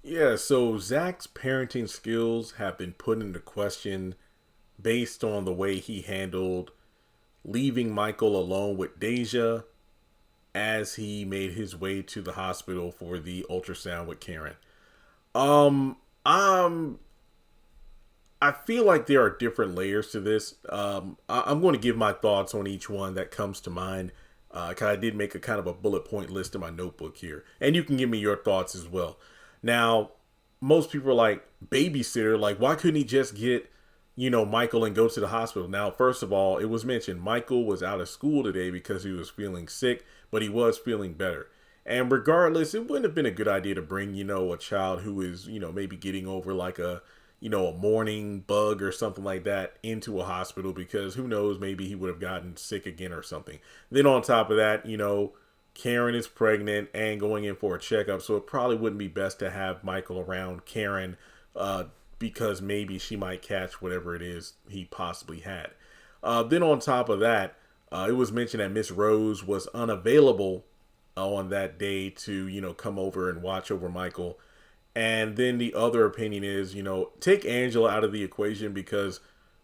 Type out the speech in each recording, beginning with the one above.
Yeah, so Zach's parenting skills have been put into question based on the way he handled leaving Michael alone with Deja as he made his way to the hospital for the ultrasound with Karen. Um, I'm I feel like there are different layers to this. I'm going to give my thoughts on each one that comes to mind. Cause I did make a kind of a bullet point list in my notebook here, and you can give me your thoughts as well. Now, most people are like babysitter. Like, why couldn't he just get, Michael and go to the hospital? Now, first of all, it was mentioned Michael was out of school today because he was feeling sick, but he was feeling better. And regardless, it wouldn't have been a good idea to bring, a child who is, maybe getting over like a morning bug or something like that into a hospital because who knows, maybe he would have gotten sick again or something. Then on top of that, Karen is pregnant and going in for a checkup, so it probably wouldn't be best to have Michael around Karen because maybe she might catch whatever it is he possibly had. Then on top of that, it was mentioned that Miss Rose was unavailable on that day to come over and watch over Michael. And then the other opinion is, take Angela out of the equation because,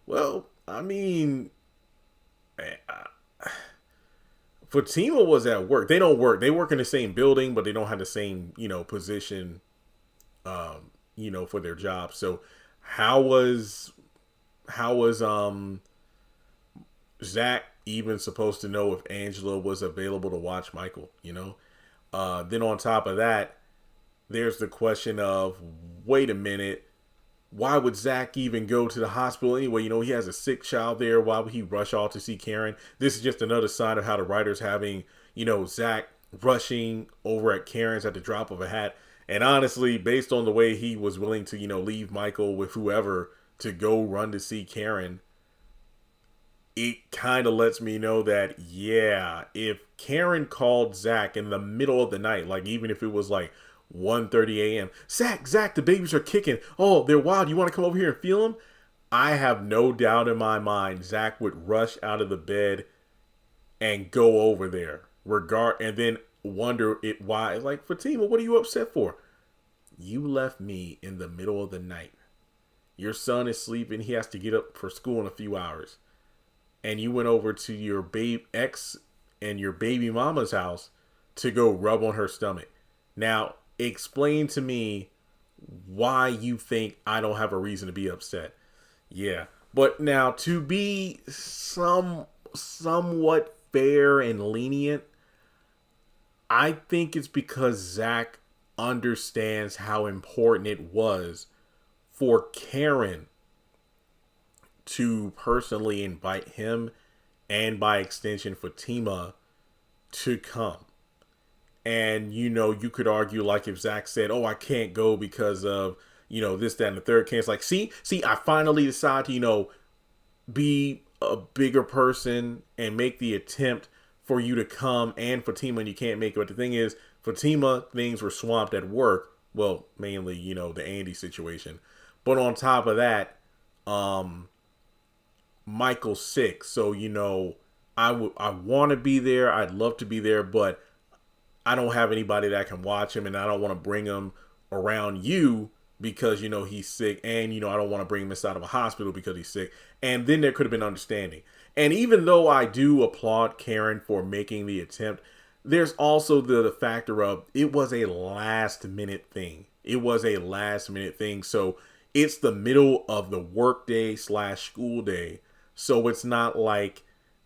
well, I mean, Fatima was at work. They don't work. They work in the same building, but they don't have the same, position, for their job. So how was Zach even supposed to know if Angela was available to watch Michael? Then on top of that, there's the question of, wait a minute, why would Zach even go to the hospital anyway? He has a sick child there. Why would he rush off to see Karen? This is just another sign of how the writer's having, Zach rushing over at Karen's at the drop of a hat. And honestly, based on the way he was willing to, leave Michael with whoever to go run to see Karen, it kind of lets me know that, yeah, if Karen called Zach in the middle of the night, like even if it was like 1:30 a.m., Zach, the babies are kicking. Oh, they're wild. You want to come over here and feel them? I have no doubt in my mind Zach would rush out of the bed and go over there, and then wonder it why. Like, Fatima, what are you upset for? You left me in the middle of the night. Your son is sleeping. He has to get up for school in a few hours. And you went over to your ex and your baby mama's house to go rub on her stomach. Now, explain to me why you think I don't have a reason to be upset. Yeah. But now, to be somewhat fair and lenient, I think it's because Zach understands how important it was for Karen to personally invite him and by extension Fatima to come. And you could argue, like, if Zach said, "Oh, I can't go because of this, that, and the third," case, like, see, I finally decided to be a bigger person and make the attempt for you to come and Fatima, and you can't make it. But the thing is, Fatima, things were swamped at work. Well, mainly the Andy situation, but on top of that, Michael's sick, so I want to be there. I'd love to be there, but I don't have anybody that can watch him, and I don't want to bring him around you because he's sick, and I don't want to bring him inside of a hospital because he's sick. And then there could have been understanding. And even though I do applaud Karen for making the attempt, there's also the factor of it was a last minute thing. It was a last minute thing, so it's the middle of the workday / school day, so it's not like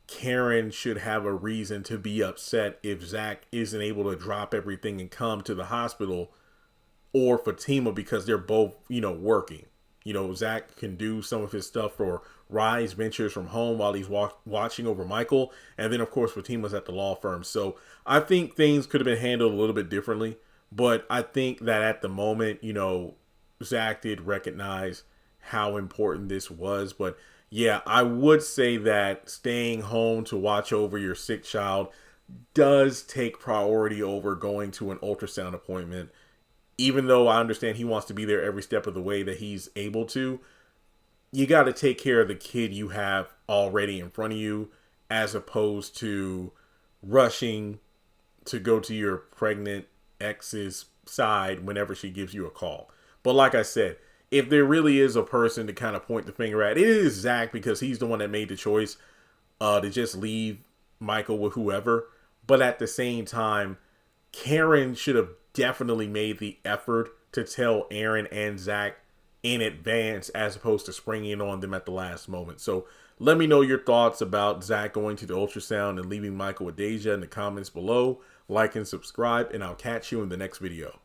Karen should have a reason to be upset if Zach isn't able to drop everything and come to the hospital, or Fatima, because they're both, working. Zach can do some of his stuff for Rise Ventures from home while he's watching over Michael. And then, of course, Fatima's at the law firm. So I think things could have been handled a little bit differently. But I think that at the moment, Zach did recognize how important this was. But yeah, I would say that staying home to watch over your sick child does take priority over going to an ultrasound appointment. Even though I understand he wants to be there every step of the way that he's able to, you got to take care of the kid you have already in front of you, as opposed to rushing to go to your pregnant ex's side whenever she gives you a call. But like I said, if there really is a person to kind of point the finger at, it is Zach, because he's the one that made the choice to just leave Michael with whoever. But at the same time, Karen should have definitely made the effort to tell Aaron and Zach in advance, as opposed to springing on them at the last moment. So let me know your thoughts about Zach going to the ultrasound and leaving Michael with Deja in the comments below. Like and subscribe, and I'll catch you in the next video.